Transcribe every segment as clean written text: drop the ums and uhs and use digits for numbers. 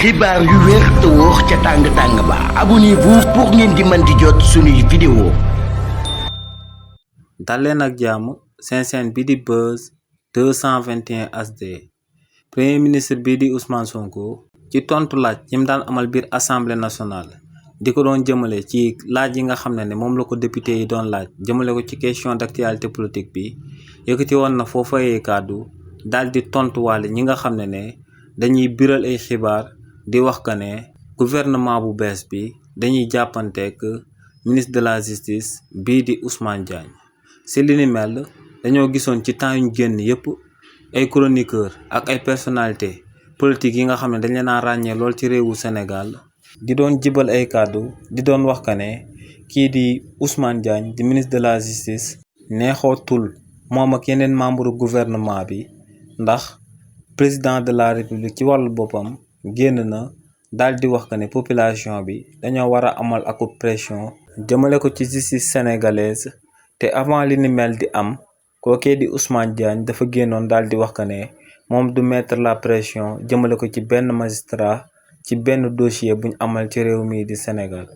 xibaar yu wér te wóor ca tàng ba abonnez-vous pour ngeen di mën di jot suñuy vidéo. daleen ak jàmm seen chaîne bi di Buzz 221 HD. premier ministre bii di Ousmane Sonko ci tontu laaj yim daan amal biir assemblée nationale di ko doon jëmale ci laaj yi nga xam ne moom la ko député yi doon laaj jëmale ko ci question d'actualité politique bi yëkkati woon na foofayee kàddu daal di tontuwaale ñi nga xam ne dañuy biral ay xibaar di wax que ne gouvernement bu bees bi dañuy jàppanteek ministre de la justice bii di Ousmane Diagne. si li ni mel dañoo gisoon ci temps yuñ génn yépp ay chroniqueur ak ay personnalité politique yi nga xam ne dañ leen a ràññee lool ci réewu Sénégal di doon jibal ay kàddu di doon wax que ne kii di Ousmane Diagne di ministre de la justice neexootul moom ak yeneen membre gouvernement bi ndax président de la république ci wàllu boppam génn na daal di wax que ne population bi dañoo war a amal ak pression jëmale ko ci justice sénégalaise te avant li ni mel di am kookee di Ousmane Diagne dafa génnoon daal di wax que ne moom du mettre la pression jëmale ko ci benn magistrat ci benn dossier buñ amal ci réew mii di Sénégal.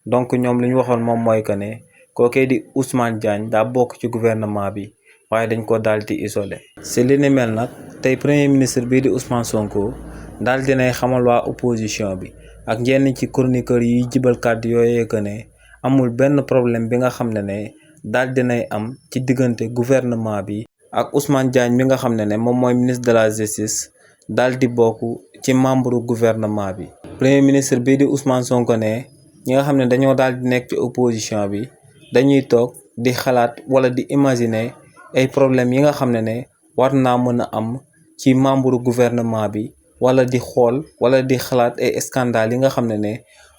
donc ñoom li ñu waxoon moom mooy que ne kookee di Ousmane Diagne daa bokk ci gouvernement bi waaye dañ ko daal di isolé. si li ni mel nag tey premier ministre bii di Ousmane Sonko daal dinay xamal waa opposition bi ak ñenn ci chroniqueur yi jibal kàddu yooyee que ne amul benn problème bi nga xam ne daal dinay am ci diggante gouvernement bi ak Ousmane Diagne mi nga xam ne moom mooy ministre de la justice daal di bokk ci membre gouvernement bi. premier ministre bii di Ousmane Sonko ne ñi nga xam ne dañoo daal di nekk ci opposition bi dañuy toog di xalaat wala di imaginer ay problèmes yi nga xam ne war naa mën a am ci membre gouvernement bi wala di xool wala di xalaat ay scandale yi nga xam ne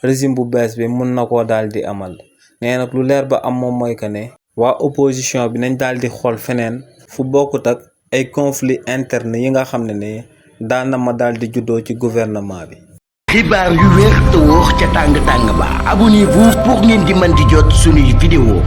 régime bu bees bi mun na koo daal di amal. nee nag lu leer ba am moom mooy que ne waa opposition bi nañ daal di xool feneen fu bokkut ak ay conflit interne yi nga xam ne daana ma daal di juddoo ci gouvernement bi. xibaar yu wér te wóor ca tàng ba abonnez-vous pour ngeen di mën di jot suñuy vidéo.